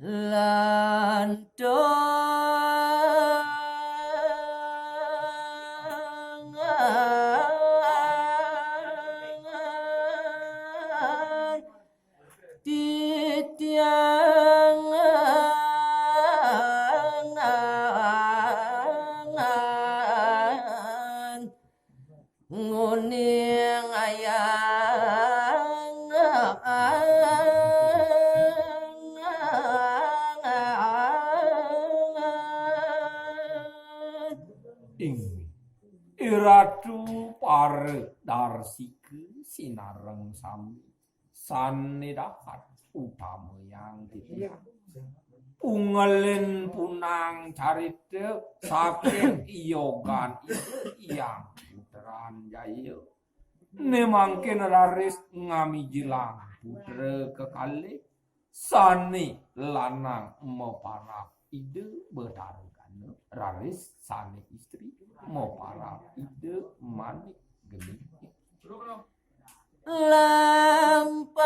lantongan titiang nguning ayang ing iratu pare darsike sinareng sami Sane dahat utama yang ditiang ungelen punang carita saking iyogan yang puteran jaya nemangkin raris ngami jilang putra kekali Sane lanang meparap ide bertarukan raris Sane istri meparap ide manik geni lampang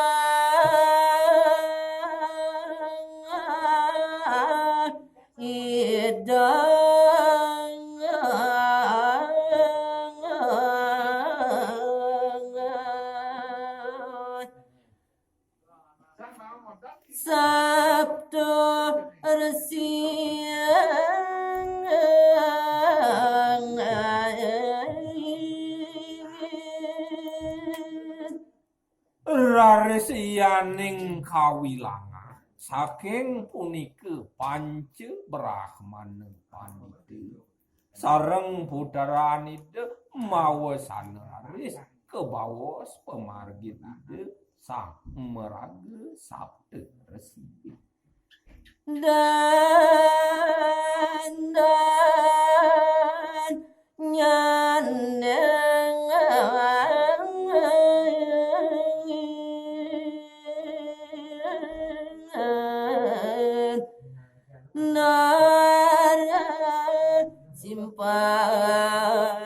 idang Sabtu resiang raris yaning kawilangan saking punike panca brahmana pandita sareng puteran ide mawa sanaris kebawos pemargit ide sang meraga sabda resi dan nyaneng nara simpang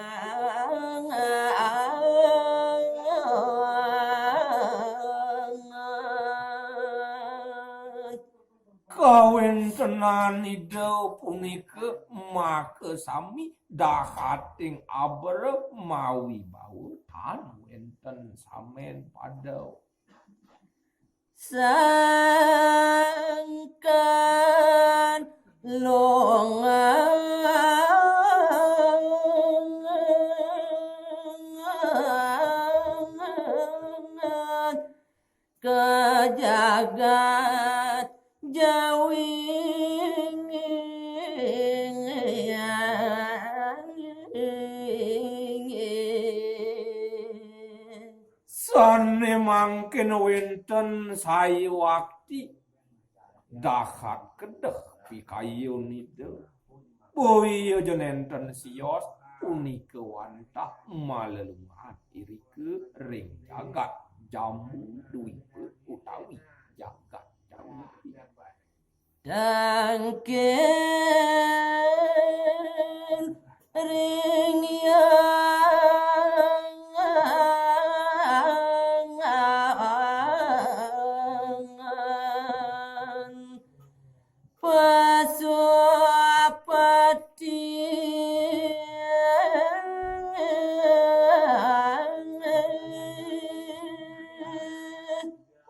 kawin tenan ide punike make sami dahating abrep mawi bau tan wenten samen pada sangkan longan kejagat jawing Sane mangken wenten saywakti dahat kedeh pikayun ide boyo jenenten sios punike wantah malelungan irike ring jagat jambu duipe utawi jagat jawiti dangken ring Pasupati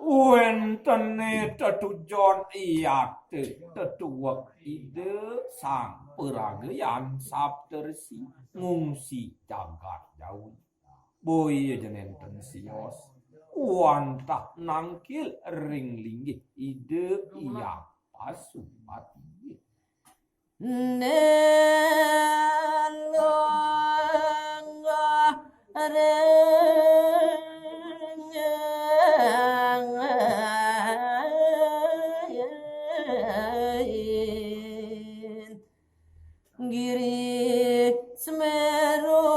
wentene tetujon iate tetuwek ide sang peragayan sabtersi ngungsi jagat jauh boy jenenten sios wantah nangkil ring linggih ide iya pasupati nelongga giri Semeru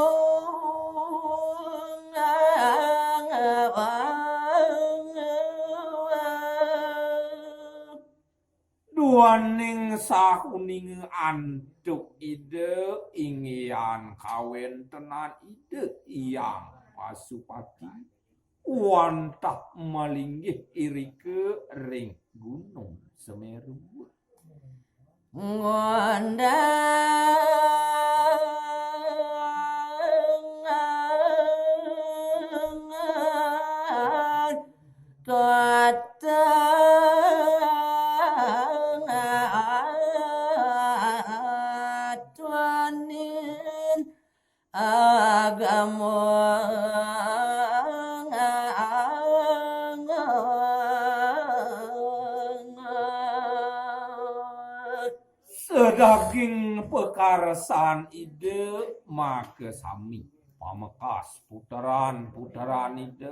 duaning sahuning antuk ide ingian kawin tenan ide yang pasupati wantah malinggih irike ring gunung Semeru. Ngondangan katatuanin agama Sedaging pekarsan ide maka sami pamekas putaran ide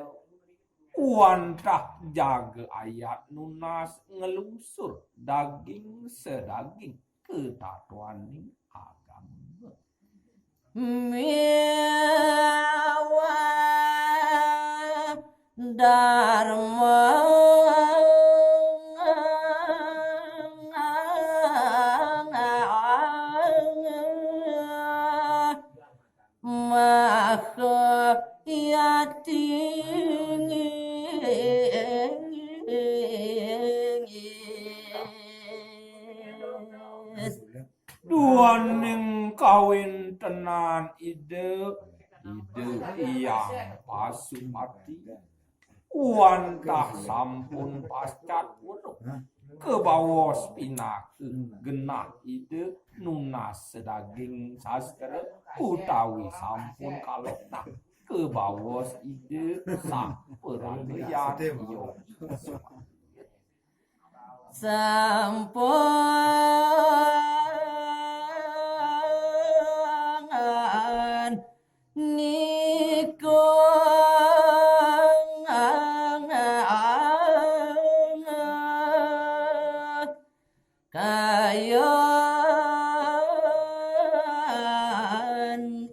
wantah jaga ayat nunas ngelusur daging sedaging ketatuaning agama. Miawa dharma Duaning kawin tenan ide yang pasupati wantah sampun pascat wuruk kebawos pinake genah ide nunas sedaging sastra utawi sampun kalokna kebawos ide sang peralian iyo sampungan Nika kayan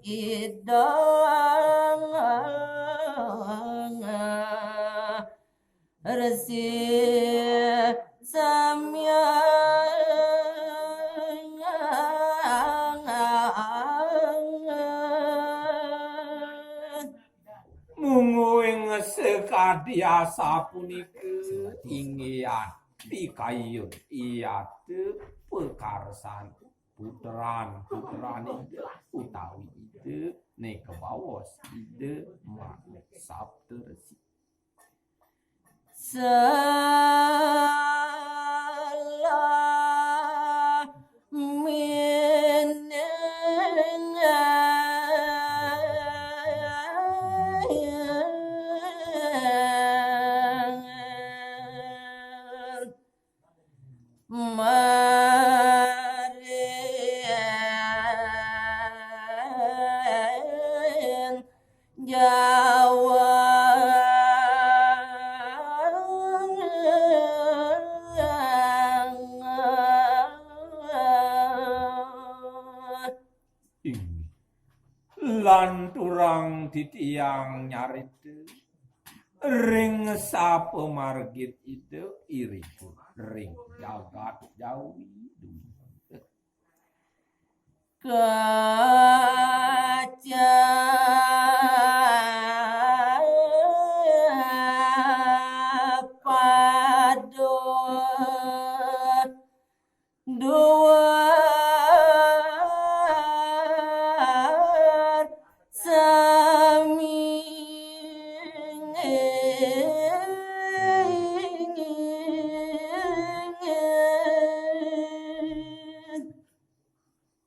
idang resi munguing sekadiasa punike inggian pikayun iate pekarsan puteran ide utawi ide ne kebawos ide makhluk sabda resi salah Marian Jawa lan turang titiang nyarite ring sapemargit ide iriku ring jagat jawi kaca padot dua sami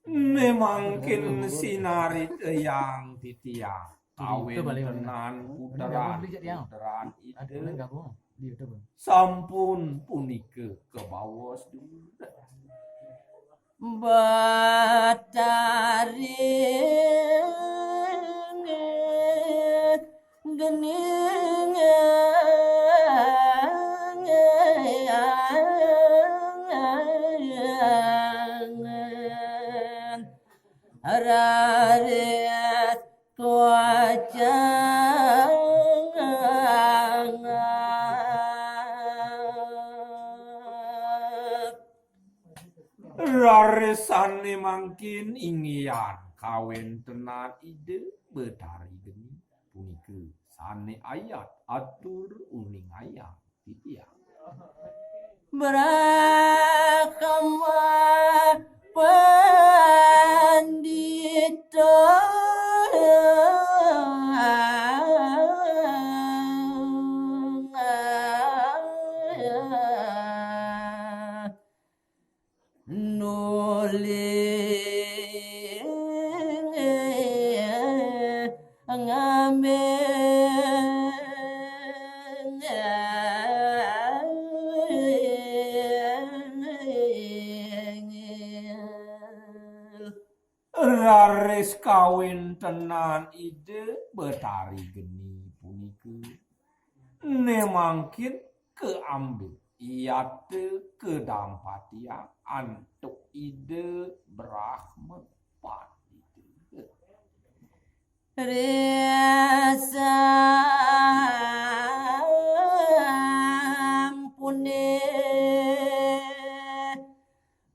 memangkin sinarit yang titiang kawin tenan puteran ide sampun punike kebawos duda batari gening raret kuaca raresane mangkin inggian kawin tenan ide betari geni punike Sane ayat atur uning ayam titiang. Brahma pandita Raris kawin tenan ide betari geni puniku ne mangkin keambil iate kedampatian antuk ide Brahma pati Resa ampune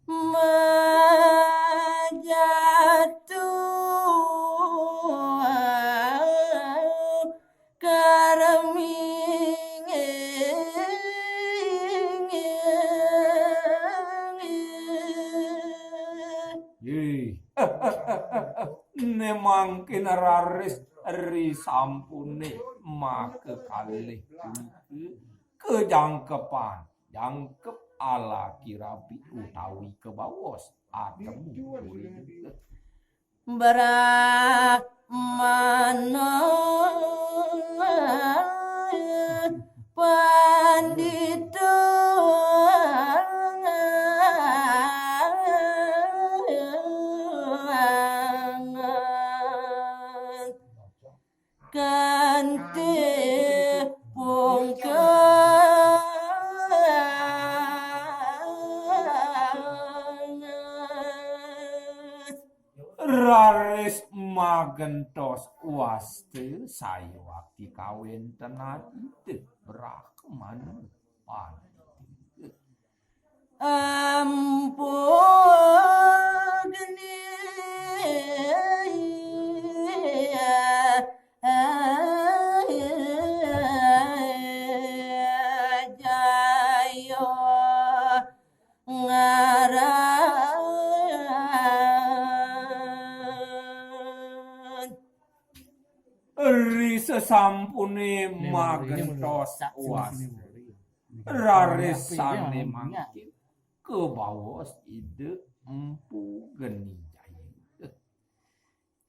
majatuh karaming ne mangkin raris risampune make kalih puniku kejangkepan jangkep ala kirabi utawi kebawos atemu Brahmana pandita kante raris magentos waste saya waktu kawin tenan ide Brahman pati ampun jaya ngaran ri sesampune magentos waste raris sane mangkin kebawos ide empu geni jaya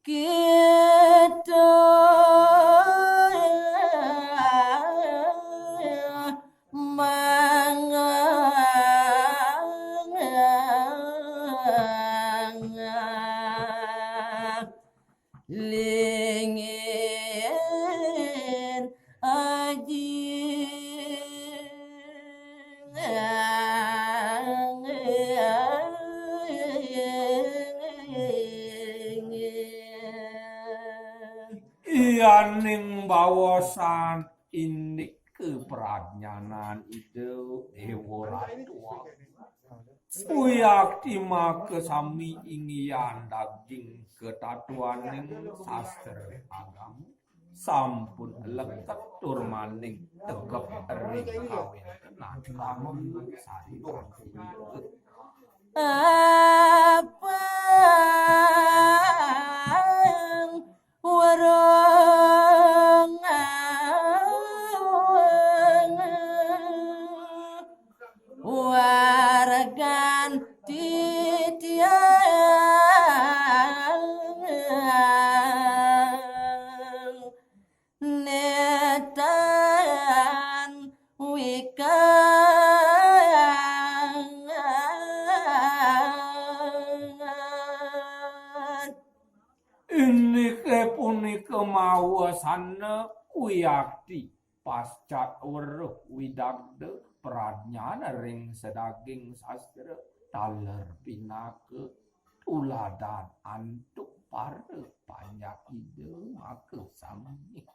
kita lingin aji ianing bawasan ini kepradnyanan ide Dewa tua Uyak tima kesami ingian daging ketatuaning sastra agama sampun leket turmaning tegep ering kawin tenan lamun sari apa warang waragan titiang netan wikangan ini kepunika mawasana kuyakti pascat weruh widagde pradnyana ring sedaging sastra taler pinake tuladan antuk pare banyak ide make sami